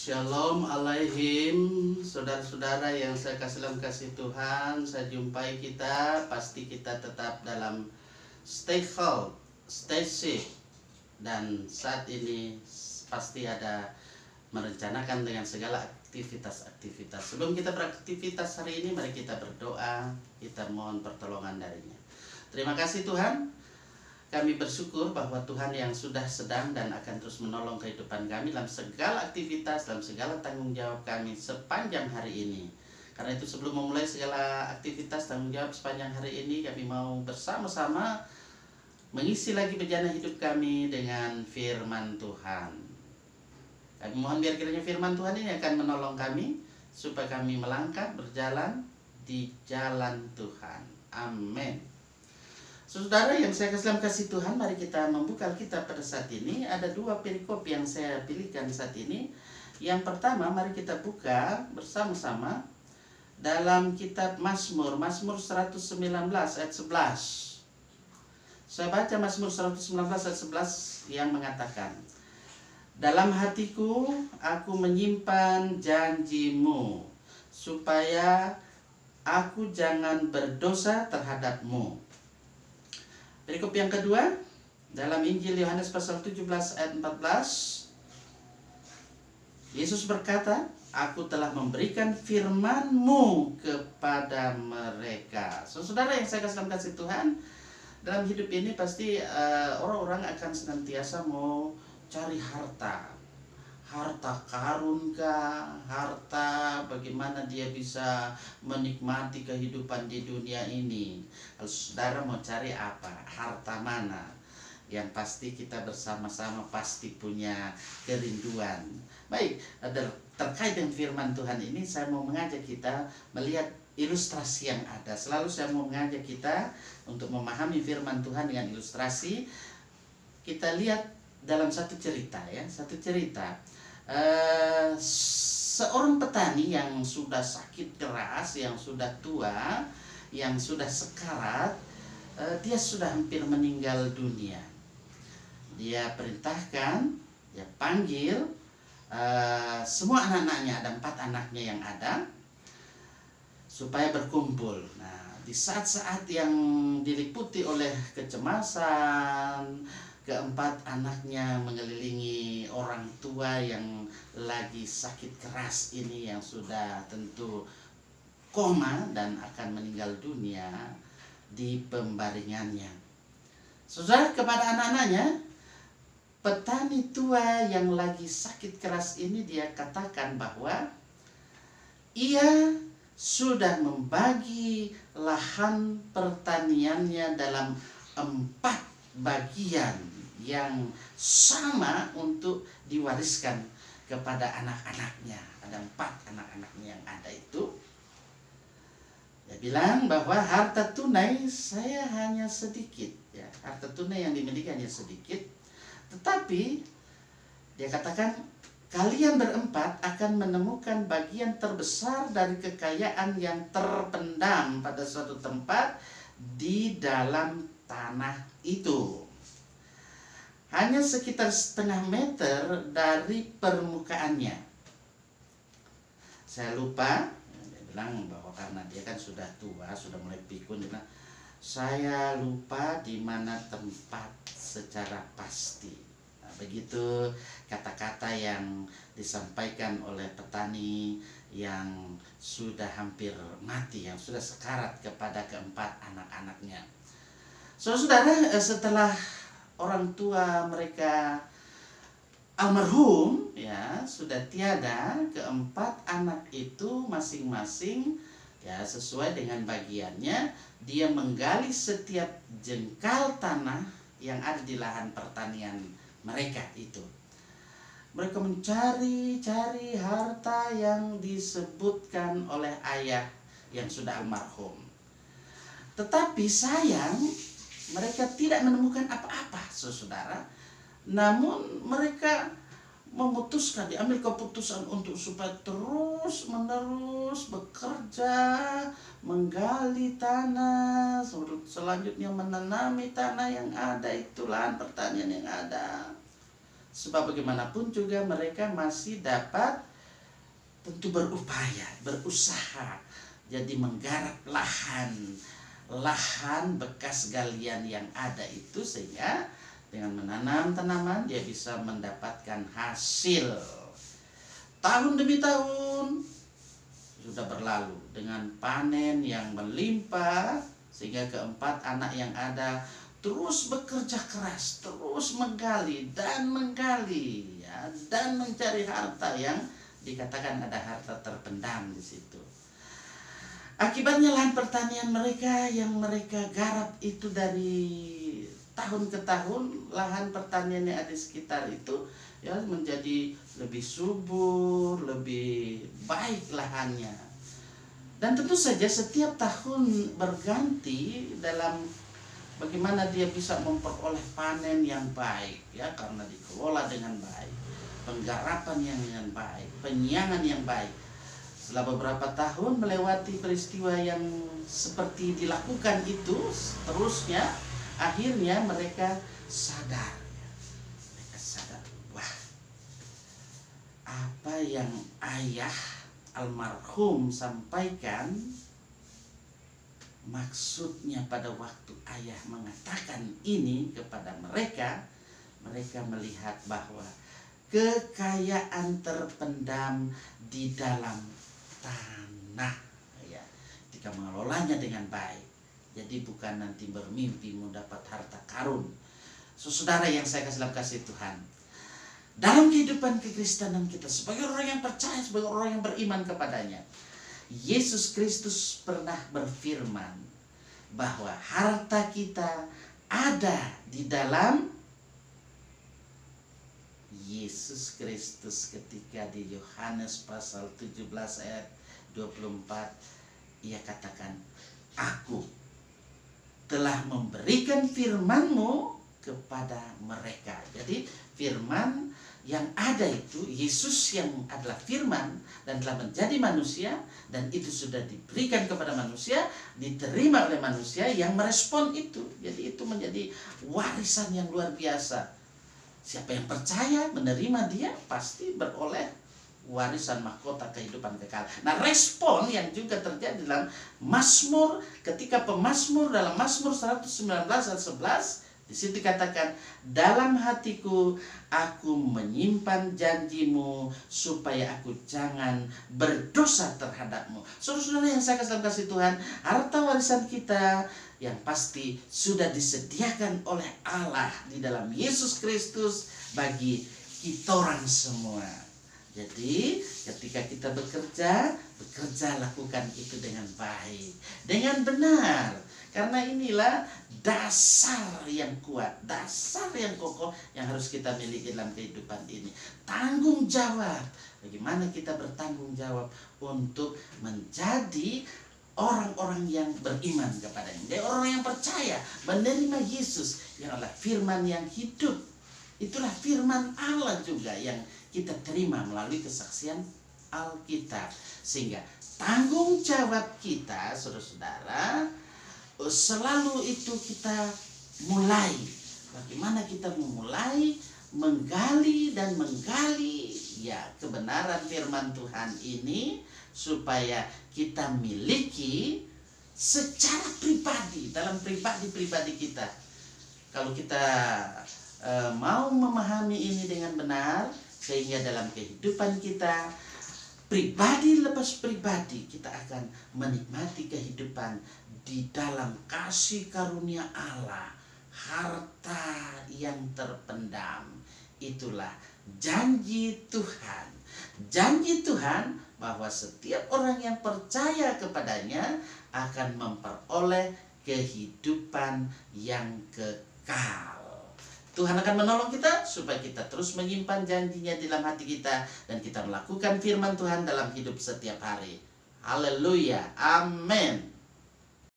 Shalom alaihim, saudara-saudara yang saya kasih dalam kasih Tuhan. Saya jumpai kita, pasti kita tetap dalam stay healthy, stay safe. Dan saat ini pasti ada merencanakan dengan segala aktivitas-aktivitas. Sebelum kita beraktivitas hari ini, mari kita berdoa, kita mohon pertolongan darinya. Terima kasih Tuhan. Kami bersyukur bahwa Tuhan yang sudah sedang dan akan terus menolong kehidupan kami dalam segala aktivitas, dalam segala tanggung jawab kami sepanjang hari ini. Karena itu sebelum memulai segala aktivitas tanggung jawab sepanjang hari ini, kami mau bersama-sama mengisi lagi bejana hidup kami dengan firman Tuhan. Kami mohon biar kiranya firman Tuhan ini akan menolong kami supaya kami melangkah berjalan di jalan Tuhan. Amin. Saudara yang saya kasih dalam kasih Tuhan, mari kita membuka Alkitab pada saat ini. Ada dua perikop yang saya pilihkan saat ini. Yang pertama, mari kita buka bersama-sama dalam kitab Mazmur 119 ayat 11. Saya baca Mazmur 119 ayat 11 yang mengatakan, "Dalam hatiku aku menyimpan janjimu, supaya aku jangan berdosa terhadapmu." Perikop yang kedua dalam Injil Yohanes pasal 17 ayat 14. Yesus berkata, "Aku telah memberikan firman-Mu kepada mereka." Saudara yang saya kasih dalam kasih Tuhan, dalam hidup ini pasti orang-orang akan senantiasa mau cari harta. Harta karun kah? Harta bagaimana dia bisa menikmati kehidupan di dunia ini. Kalau saudara mau cari apa? Harta mana? Yang pasti kita bersama-sama pasti punya kerinduan. Baik, terkait dengan firman Tuhan ini saya mau mengajak kita melihat ilustrasi yang ada. Selalu saya mau mengajak kita untuk memahami firman Tuhan dengan ilustrasi. Kita lihat dalam satu cerita ya, seorang petani yang sudah sakit keras, yang sudah tua, yang sudah sekarat, dia sudah hampir meninggal dunia. Dia perintahkan, dia panggil semua anak-anaknya, ada 4 anaknya yang ada, supaya berkumpul. Nah, di saat-saat yang diliputi oleh kecemasan, keempat anaknya mengelilingi orang tua yang lagi sakit keras ini, yang sudah tentu koma dan akan meninggal dunia di pembaringannya. Saudara, kepada anak-anaknya, petani tua yang lagi sakit keras ini dia katakan bahwa ia sudah membagi lahan pertaniannya dalam 4 bagian yang sama untuk diwariskan kepada anak-anaknya. Ada 4 anak-anaknya yang ada itu. Dia bilang bahwa harta tunai saya hanya sedikit, ya, harta tunai yang dimiliki hanya sedikit. Tetapi dia katakan, kalian berempat akan menemukan bagian terbesar dari kekayaan yang terpendam pada suatu tempat di dalam tanah itu. Hanya sekitar setengah meter dari permukaannya. Saya lupa, dia bilang bahwa karena dia kan sudah tua, sudah mulai pikun, dia bilang, saya lupa di mana tempat secara pasti. Nah, begitu kata-kata yang disampaikan oleh petani yang sudah hampir mati, yang sudah sekarat kepada keempat anak-anaknya. Saudara, setelah orang tua mereka almarhum, ya, sudah tiada, keempat anak itu masing-masing, ya, sesuai dengan bagiannya, dia menggali setiap jengkal tanah yang ada di lahan pertanian mereka itu. Mereka mencari harta yang disebutkan oleh ayah yang sudah almarhum. Tetapi sayang, mereka tidak menemukan apa-apa, saudara. Namun mereka memutuskan, diambil keputusan untuk supaya terus-menerus bekerja, menggali tanah, selanjutnya menanami tanah yang ada itu, lahan pertanian yang ada. Sebab bagaimanapun juga mereka masih dapat tentu berupaya, berusaha, jadi menggarap lahan bekas galian yang ada itu, sehingga dengan menanam tanaman dia bisa mendapatkan hasil. Tahun demi tahun sudah berlalu dengan panen yang melimpah, sehingga keempat anak yang ada terus bekerja keras, terus menggali dan menggali, ya, dan mencari harta yang dikatakan ada harta terpendam di situ. Akibatnya lahan pertanian mereka yang mereka garap itu dari tahun ke tahun, lahan pertanian yang ada di sekitar itu ya menjadi lebih subur, lebih baik lahannya. Dan tentu saja setiap tahun berganti dalam bagaimana dia bisa memperoleh panen yang baik, ya, karena dikelola dengan baik, penggarapan yang dengan baik, penyiangan yang baik. Setelah beberapa tahun melewati peristiwa yang seperti dilakukan itu, terusnya akhirnya mereka sadar. Mereka sadar, wah, apa yang ayah almarhum sampaikan, maksudnya pada waktu ayah mengatakan ini kepada mereka, mereka melihat bahwa kekayaan terpendam di dalam tanah, ya, ketika mengelolanya dengan baik. Jadi bukan nanti bermimpi mendapat harta karun. Saudara yang saya kasih Tuhan, dalam kehidupan kekristenan kita sebagai orang yang percaya, sebagai orang yang beriman kepadanya, Yesus Kristus pernah berfirman bahwa harta kita ada di dalam Yesus Kristus. Ketika di Yohanes pasal 17 ayat 24, ia katakan, aku telah memberikan firman-Mu kepada mereka. Jadi firman yang ada itu, Yesus yang adalah firman dan telah menjadi manusia, dan itu sudah diberikan kepada manusia, diterima oleh manusia yang merespon itu. Jadi itu menjadi warisan yang luar biasa. Siapa yang percaya menerima dia pasti beroleh warisan mahkota kehidupan kekal. Nah, respon yang juga terjadi dalam Mazmur, ketika pemazmur dalam Mazmur 119 ayat 11, di situ dikatakan, dalam hatiku aku menyimpan janjimu supaya aku jangan berdosa terhadapmu. Saudara-saudara yang saya kasih Tuhan, harta warisan kita yang pasti sudah disediakan oleh Allah di dalam Yesus Kristus bagi kita orang semua. Jadi ketika kita bekerja lakukan itu dengan baik, dengan benar. Karena inilah dasar yang kuat, dasar yang kokoh yang harus kita miliki dalam kehidupan ini. Tanggung jawab. Bagaimana kita bertanggung jawab untuk menjadi orang-orang yang beriman kepadanya. Jadi orang yang percaya, menerima Yesus yang adalah firman yang hidup. Itulah firman Allah juga yang kita terima melalui kesaksian Alkitab. Sehingga tanggung jawab kita, saudara-saudara, selalu itu kita mulai. Bagaimana kita memulai menggali dan menggali ya kebenaran firman Tuhan ini, supaya kita miliki secara pribadi, dalam pribadi kita. Kalau kita mau memahami ini dengan benar, sehingga dalam kehidupan kita pribadi lepas pribadi, kita akan menikmati kehidupan di dalam kasih karunia Allah, harta yang terpendam. Itulah janji Tuhan. Janji Tuhan bahwa setiap orang yang percaya kepadanya akan memperoleh kehidupan yang kekal. Tuhan akan menolong kita supaya kita terus menyimpan janjinya di dalam hati kita, dan kita melakukan firman Tuhan dalam hidup setiap hari. Haleluya, amin.